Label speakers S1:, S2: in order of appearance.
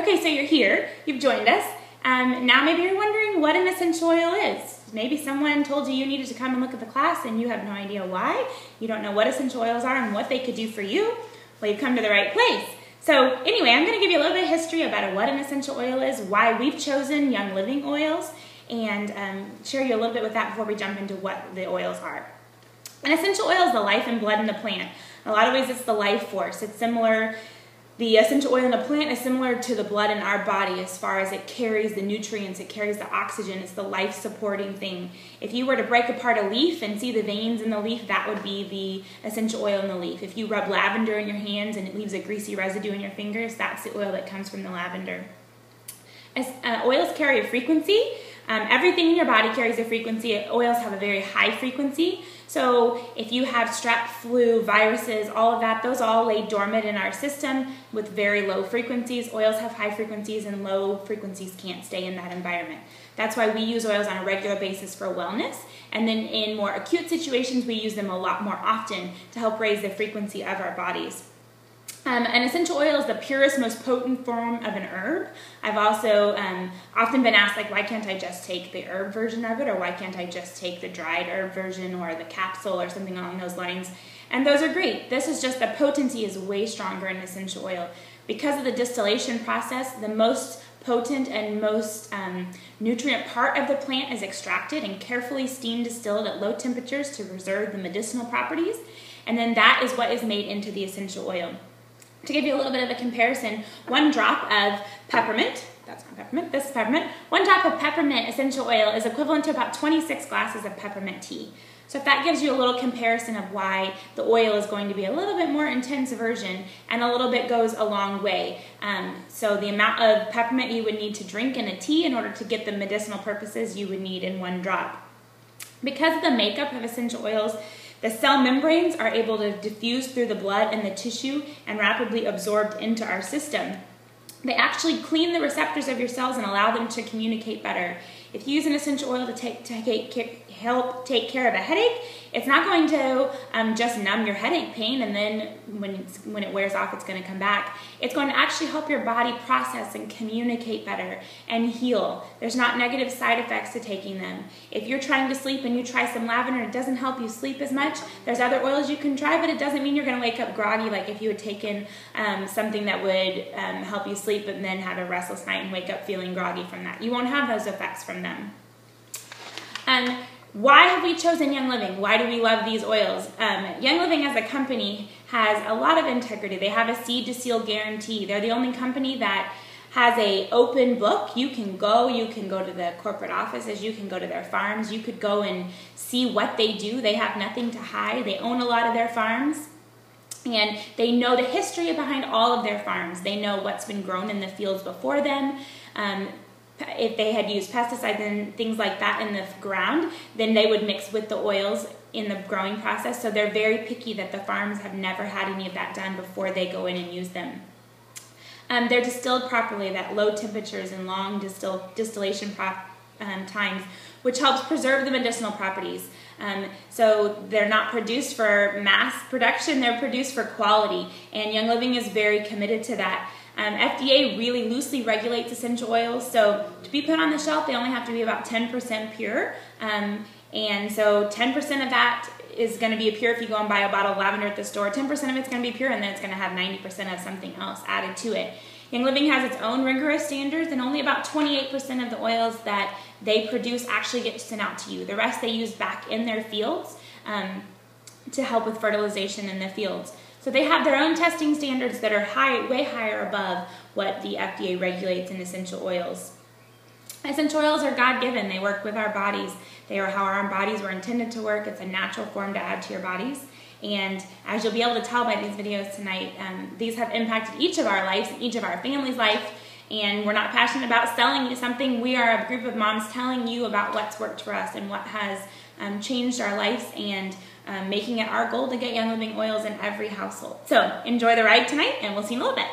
S1: Okay, so you're here, you've joined us. Now maybe you're wondering what an essential oil is. Maybe someone told you you needed to come and look at the class and you have no idea why. You don't know what essential oils are and what they could do for you. Well, you've come to the right place. So anyway, I'm going to give you a little bit of history about what an essential oil is, why we've chosen Young Living oils, and share you a little bit with that before we jump into what the oils are. An essential oil is the life and blood in the plant. In a lot of ways, it's the life force. It's similar. The essential oil in the plant is similar to the blood in our body as far as it carries the nutrients, it carries the oxygen, it's the life-supporting thing. If you were to break apart a leaf and see the veins in the leaf, that would be the essential oil in the leaf. If you rub lavender in your hands and it leaves a greasy residue in your fingers, that's the oil that comes from the lavender. As oils carry a frequency. Everything in your body carries a frequency. Oils have a very high frequency. So if you have strep, flu, viruses, all of that, those all lay dormant in our system with very low frequencies. Oils have high frequencies and low frequencies can't stay in that environment. That's why we use oils on a regular basis for wellness. And then in more acute situations, we use them a lot more often to help raise the frequency of our bodies. An essential oil is the purest, most potent form of an herb. I've also often been asked, like, why can't I just take the herb version of it, or why can't I just take the dried herb version or the capsule or something along those lines? And those are great. This is just the potency is way stronger in essential oil. Because of the distillation process, the most potent and most nutrient part of the plant is extracted and carefully steam distilled at low temperatures to preserve the medicinal properties. And then that is what is made into the essential oil. To give you a little bit of a comparison, 1 drop of peppermint, that's not peppermint, this is peppermint, 1 drop of peppermint essential oil is equivalent to about 26 glasses of peppermint tea. So if that gives you a little comparison of why the oil is going to be a little bit more intense version, and a little bit goes a long way. So the amount of peppermint you would need to drink in a tea in order to get the medicinal purposes you would need in 1 drop. Because of the makeup of essential oils, the cell membranes are able to diffuse through the blood and the tissue and rapidly absorbed into our system. They actually clean the receptors of your cells and allow them to communicate better. If you use an essential oil to help take care of a headache, it's not going to just numb your headache pain and then when it wears off, it's going to come back. It's going to actually help your body process and communicate better and heal. There's not negative side effects to taking them. If you're trying to sleep and you try some lavender and it doesn't help you sleep as much, there's other oils you can try, but it doesn't mean you're going to wake up groggy like if you had taken something that would help you sleep and then have a restless night and wake up feeling groggy from that. You won't have those effects from them. Why have we chosen Young Living? Why do we love these oils? Young Living as a company has a lot of integrity. They have a seed to seal guarantee. They're the only company that has an open book. You can go to the corporate offices, you can go to their farms, you could go and see what they do. They have nothing to hide. They own a lot of their farms. And they know the history behind all of their farms. They know what's been grown in the fields before them. If they had used pesticides and things like that in the ground, then they would mix with the oils in the growing process. So they're very picky that the farms have never had any of that done before they go in and use them. They're distilled properly at low temperatures and long distillation times, which helps preserve the medicinal properties. So they're not produced for mass production, they're produced for quality, and Young Living is very committed to that. FDA really loosely regulates essential oils, so to be put on the shelf, they only have to be about 10% pure, and so 10% of that is going to be pure if you go and buy a bottle of lavender at the store. 10% of it's going to be pure, and then it's going to have 90% of something else added to it. Young Living has its own rigorous standards, and only about 28% of the oils that they produce actually get sent out to you. The rest they use back in their fields to help with fertilization in the fields. So they have their own testing standards that are way higher above what the FDA regulates in essential oils. Essential oils are God-given. They work with our bodies. They are how our bodies were intended to work. It's a natural form to add to your bodies. And as you'll be able to tell by these videos tonight, these have impacted each of our lives and each of our family's life. And we're not passionate about selling you something. We are a group of moms telling you about what's worked for us and what has changed our lives, and making it our goal to get Young Living oils in every household. So enjoy the ride tonight, and we'll see you in a little bit.